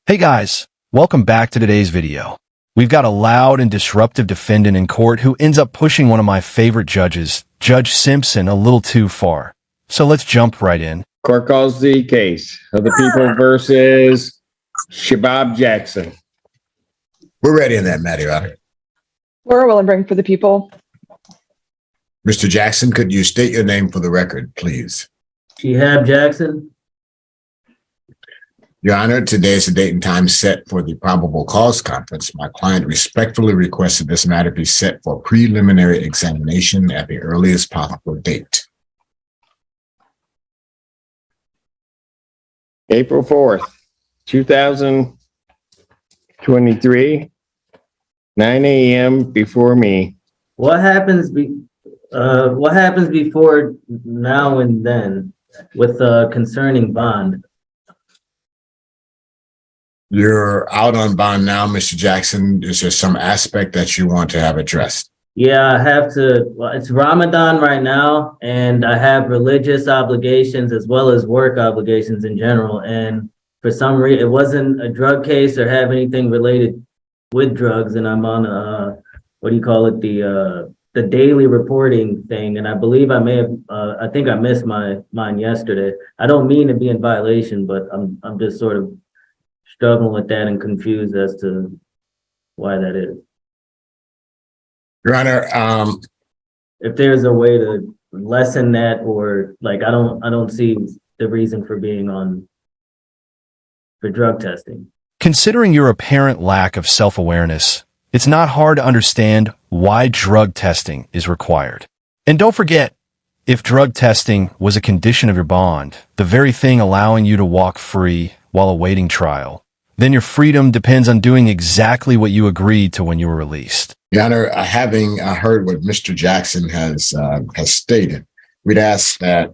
Hey guys, welcome back to today's video. We've got a loud and disruptive defendant in court who ends up pushing one of my favorite judges, Judge Simpson, a little too far. So let's jump right in. Court calls the case of the people versus Shabab Jackson. We're ready in that matter, Your Honor. Laura Willenbring for the people. Mr. Jackson, could you state your name for the record, please? Shihab Jackson. Your Honor, today is the date and time set for the probable cause conference. My client respectfully requested this matter be set for preliminary examination at the earliest possible date. April 4th, 2023, 9 a.m. before me. What happens before now and then with concerning bond? You're out on bond now, Mr. Jackson. Is there some aspect that you want to have addressed? Yeah, I have to. Well, it's Ramadan right now, and I have religious obligations as well as work obligations in general. And for some reason, it wasn't a drug case or have anything related with drugs. And I'm on what do you call it? The daily reporting thing. And I believe I may have. I think I missed mine yesterday. I don't mean to be in violation, but I'm just sort of struggling with that and confused as to why that is. Your Honor, if there's a way to lessen that, or like I don't see the reason for being on for drug testing. Considering your apparent lack of self-awareness, it's not hard to understand why drug testing is required. And don't forget, if drug testing was a condition of your bond, the very thing allowing you to walk free while awaiting trial, then your freedom depends on doing exactly what you agreed to when you were released. Your Honor, having heard what Mr. Jackson has stated, we'd ask that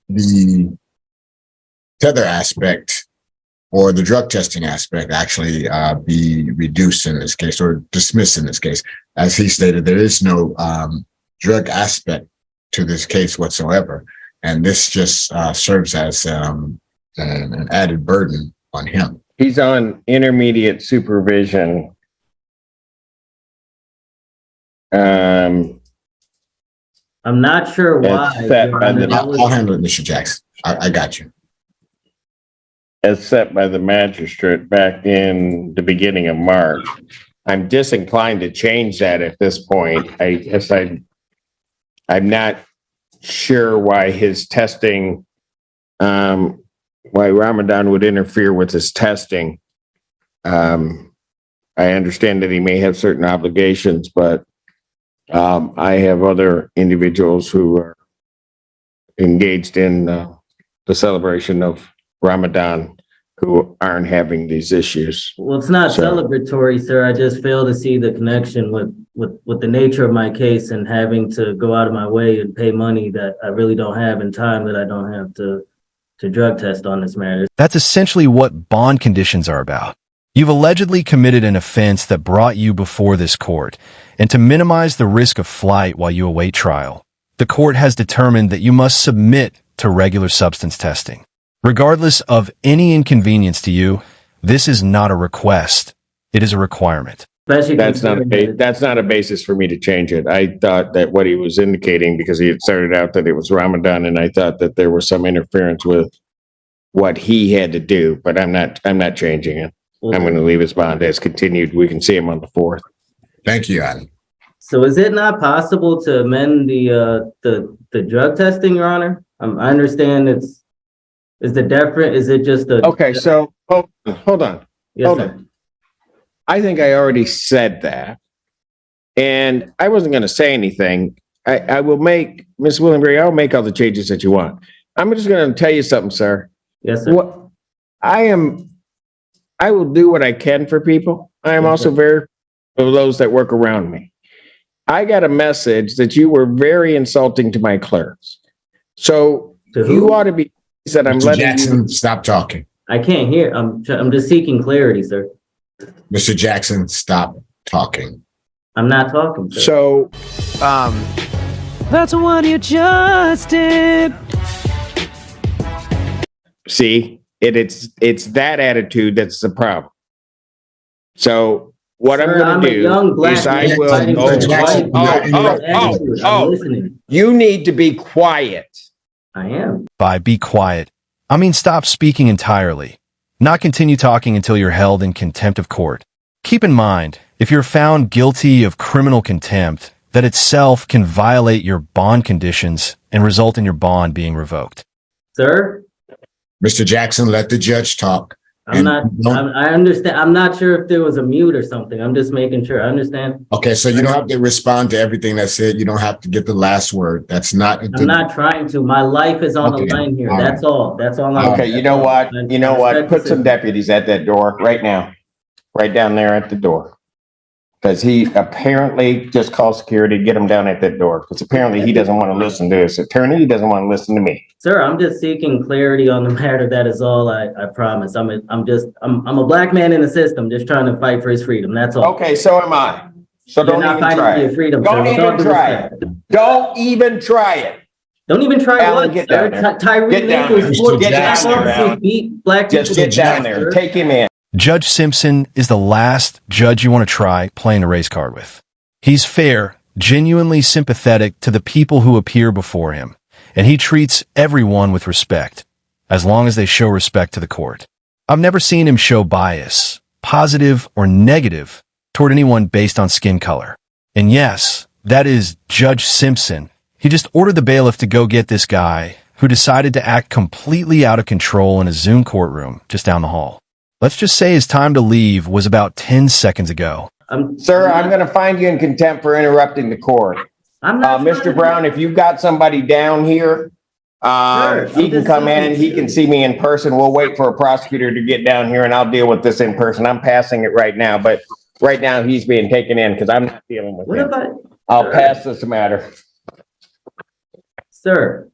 the tether aspect or the drug testing aspect actually be reduced in this case or dismissed in this case. As he stated, there is no drug aspect to this case whatsoever, and this just serves as an added burden on him. He's on intermediate supervision. I'm not sure why. I'll handle it, Mr. Jackson. I got you. As set by the magistrate back in the beginning of March. I'm disinclined to change that at this point. I guess I'm not sure why his testing, why Ramadan would interfere with his testing. I understand that he may have certain obligations, but I have other individuals who are engaged in the celebration of Ramadan who aren't having these issues. Well, it's not celebratory, sir. I just fail to see the connection with the nature of my case and having to go out of my way and pay money that I really don't have and time that I don't have to drug test on this matter. That's essentially what bond conditions are about. You've allegedly committed an offense that brought you before this court, and to minimize the risk of flight while you await trial, the court has determined that you must submit to regular substance testing. Regardless of any inconvenience to you, this is not a request. It is a requirement. That's not a basis for me to change it. I thought that what he was indicating, because he had started out that it was Ramadan, and I thought that there was some interference with what he had to do, but I'm not changing it. I'm going to leave his bond as continued. We can see him on the 4th. Thank you, Adam. So is it not possible to amend the drug testing, Your Honor? I understand is it just a... Okay, so hold on. Yes, hold sir. on. I think I already said that, and I wasn't going to say anything. I will make, Ms. Willenbury, I'll make all the changes that you want. I'm just going to tell you something, sir. Yes, sir. I will do what I can for people. I am also very of those that work around me. I got a message that you were very insulting to my clerks. So you ought to be said I'm Mr. letting Jackson, you... stop talking. I can't hear. I'm just seeking clarity, sir. Mr. Jackson, stop talking. I'm not talking, sir. So that's what you just did. see, It's that attitude that's the problem. So what Sir, I'm I'm going a to young do black is I man will. fighting for the Jackson, white not attitude. I'm listening. You need to be quiet. I am. By be quiet, I mean stop speaking entirely. Not continue talking until you're held in contempt of court. Keep in mind, if you're found guilty of criminal contempt, that itself can violate your bond conditions and result in your bond being revoked. Sir, Mr. Jackson, let the judge talk. I understand. I'm not sure if there was a mute or something. I'm just making sure. I understand. Okay, so you don't have to respond to everything that's said. You don't have to get the last word. That's not a good. I'm not trying to. My life is on the line here. All That's all. That's all I'm. Okay, you know what? You know what? Put some deputies at that door right now. Right down there at the door. Because he apparently just called security to get him down at that door. Because apparently he doesn't want to listen to his attorney. He doesn't want to listen to me. Sir, I'm just seeking clarity on the matter. That is all. I promise. I'm a black man in the system, just trying to fight for his freedom. That's all. Okay, so am I. So You're don't not even fighting try for your it. freedom. Don't sir. even try it. Don't even try it. Don't even try Alan, what, get sir? down there. Tyree Get down Nichols, there. sports Get black down there, officers Alan. beat black Just people. get down there. Sir. Take him in. Judge Simpson is the last judge you want to try playing a race card with. He's fair, genuinely sympathetic to the people who appear before him, and he treats everyone with respect, as long as they show respect to the court. I've never seen him show bias, positive or negative, toward anyone based on skin color. And yes, that is Judge Simpson. He just ordered the bailiff to go get this guy who decided to act completely out of control in a Zoom courtroom just down the hall. Let's just say his time to leave was about 10 seconds ago. Sir, I'm going to find you in contempt for interrupting the court. I'm not Mr. Brown, if you've got somebody down here, he can come in, he can see me in person. We'll wait for a prosecutor to get down here and I'll deal with this in person. I'm passing it right now, but right now he's being taken in because I'm not dealing with him. I'll pass this matter. Sir.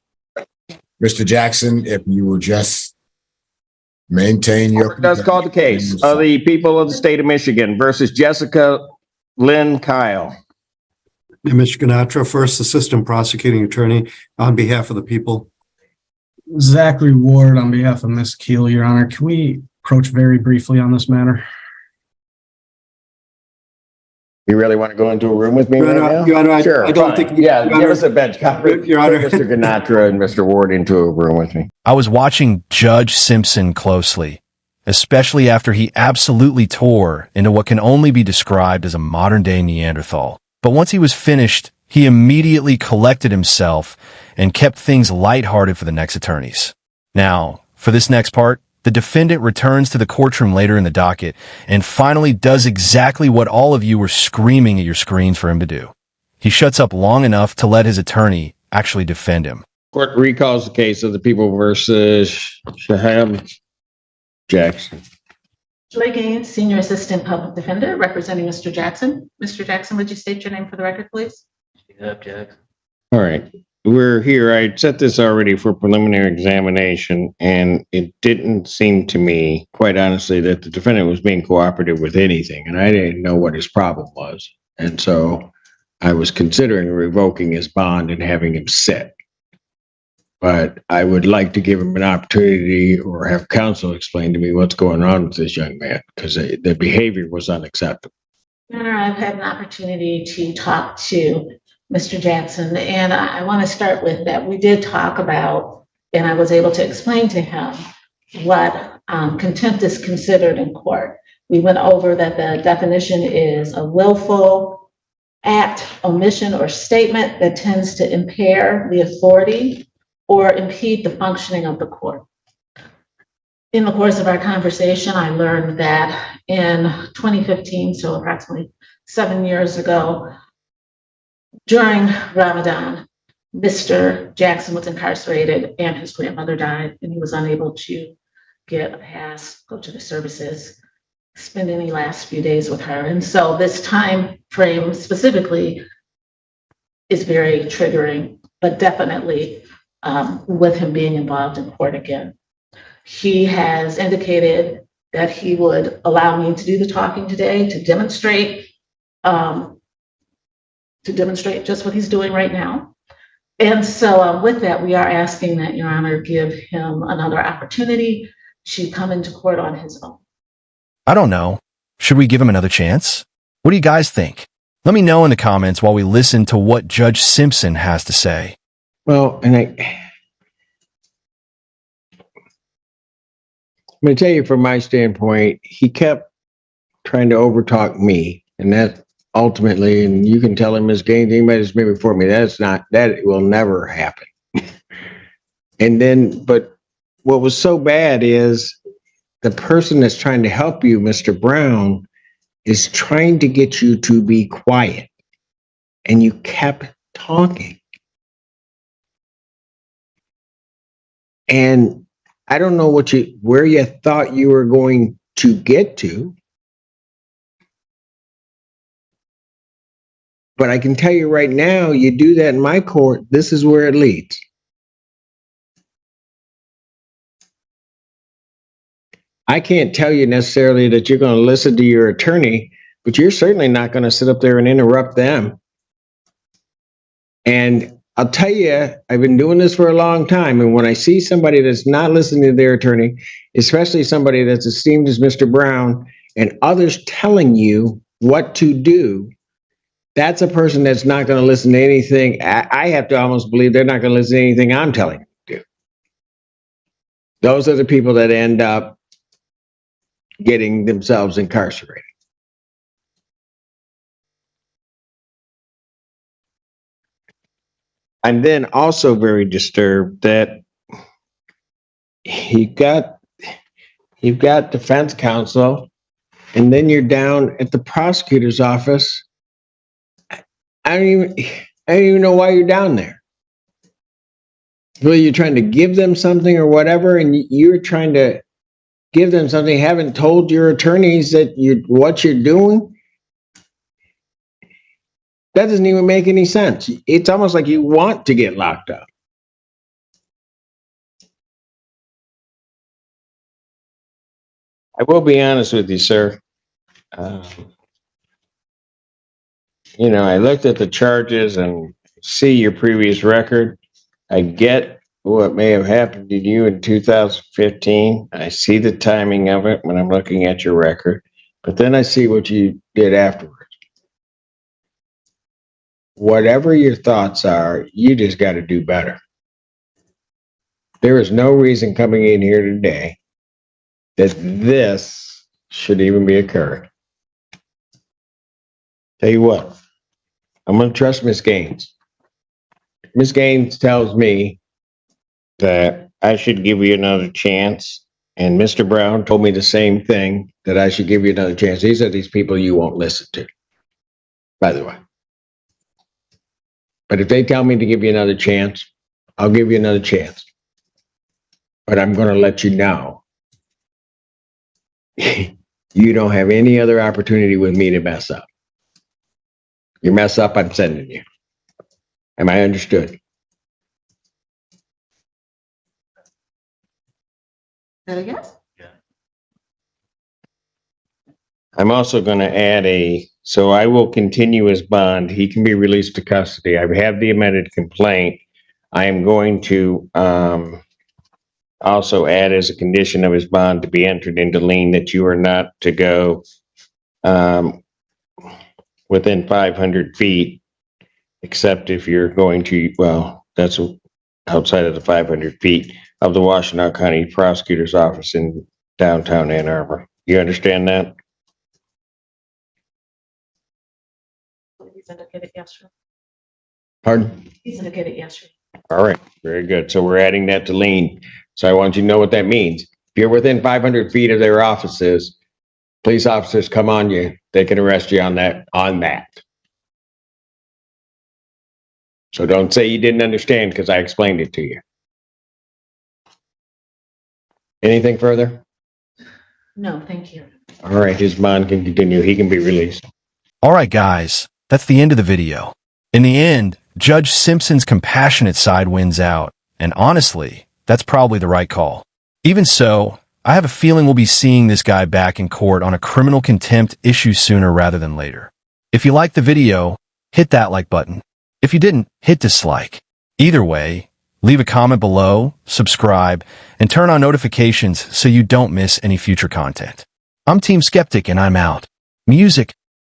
Mr. Jackson, if you will just maintain your. Court does call the case of the people of the state of Michigan versus Jessica Lynn Kyle. Mr. Ganatra, first assistant prosecuting attorney on behalf of the people. Zachary Ward on behalf of Ms. Keel, Your Honor. Can we approach very briefly on this matter? You really want to go into a room with me right now? Your Honor, sure, I don't fine. think. Yeah, give us a bench conference. Your Honor. Put Mr. Ganatra and Mr. Ward into a room with me. I was watching Judge Simpson closely, especially after he absolutely tore into what can only be described as a modern-day Neanderthal. But once he was finished, he immediately collected himself and kept things lighthearted for the next attorneys. Now, for this next part, the defendant returns to the courtroom later in the docket and finally does exactly what all of you were screaming at your screens for him to do. He shuts up long enough to let his attorney actually defend him. Court recalls the case of the people versus Shaham Jackson. Joy Gaines, Senior Assistant Public Defender, representing Mr. Jackson. Mr. Jackson, would you state your name for the record, please? Jackson. All right. We're here. I set this already for preliminary examination, and it didn't seem to me, quite honestly, that the defendant was being cooperative with anything, and I didn't know what his problem was. And so I was considering revoking his bond and having him sit. But I would like to give him an opportunity or have counsel explain to me what's going on with this young man, because the behavior was unacceptable. Your Honor, I've had an opportunity to talk to Mr. Jackson, and I want to start with that. We did talk about, and I was able to explain to him what contempt is considered in court. We went over that the definition is a willful act, omission, or statement that tends to impair the authority or impede the functioning of the court. In the course of our conversation, I learned that in 2015, so approximately 7 years ago, during Ramadan, Mr. Jackson was incarcerated and his grandmother died, and he was unable to get a pass, go to the services, spend any last few days with her. And so this time frame specifically is very triggering, but definitely with him being involved in court again. He has indicated that he would allow me to do the talking today to demonstrate just what he's doing right now. And so with that, we are asking that Your Honor give him another opportunity to come into court on his own. I don't know. Should we give him another chance? What do you guys think? Let me know in the comments while we listen to what Judge Simpson has to say. Well, and I'm going to tell you from my standpoint, he kept trying to overtalk me, and that ultimately, and you can tell him Ms. Gaines, anybody that's been before me, that will never happen. And then, but what was so bad is the person that's trying to help you, Mr. Brown, is trying to get you to be quiet, and you kept talking. And I don't know where you thought you were going to get to, but I can tell you right now, you do that in my court, this is where it leads. I can't tell you necessarily that you're going to listen to your attorney, but you're certainly not going to sit up there and interrupt them. And I'll tell you, I've been doing this for a long time, and when I see somebody that's not listening to their attorney, especially somebody that's esteemed as Mr. Brown, and others telling you what to do, that's a person that's not going to listen to anything. I have to almost believe they're not going to listen to anything I'm telling them to do. Those are the people that end up getting themselves incarcerated. I'm then also very disturbed that you've got defense counsel, and then you're down at the prosecutor's office. I don't even know why you're down there. Well, you're trying to give them something or whatever, and you're trying to give them something. You haven't told your attorneys that what you're doing. That doesn't even make any sense. It's almost like you want to get locked up. I will be honest with you, sir. You know, I looked at the charges and see your previous record. I get what may have happened to you in 2015. I see the timing of it when I'm looking at your record, but then I see what you did afterwards. Whatever your thoughts are, you just got to do better. There is no reason coming in here today that this should even be occurring. Tell you what, I'm going to trust Ms. Gaines. Ms. Gaines tells me that I should give you another chance, and Mr. Brown told me the same thing, that I should give you another chance. These are these people you won't listen to, by the way. But if they tell me to give you another chance, I'll give you another chance. But I'm going to let you know, you don't have any other opportunity with me to mess up. You mess up, I'm sending you. Am I understood? That a yes? I'm also going to add so I will continue his bond. He can be released to custody. I have the amended complaint. I am going to also add as a condition of his bond to be entered into lien that you are not to go within 500 feet, except if you're going to, well, that's outside of the 500 feet of the Washtenaw County Prosecutor's Office in downtown Ann Arbor. You understand that? He's indicated yes, sir. Pardon? He's indicated yes, sir. All right, very good. So we're adding that to lien. So I want you to know what that means. If you're within 500 feet of their offices, police officers come on you, they can arrest you on that. So don't say you didn't understand because I explained it to you. Anything further? No, thank you. All right, his bond can continue. He can be released. All right, guys, that's the end of the video. In the end, Judge Simpson's compassionate side wins out, and honestly, that's probably the right call. Even so, I have a feeling we'll be seeing this guy back in court on a criminal contempt issue sooner rather than later. If you liked the video, hit that like button. If you didn't, hit dislike. Either way, Leave a comment below, subscribe, and turn on notifications so you don't miss any future content. I'm Team Skeptic and I'm out. Music.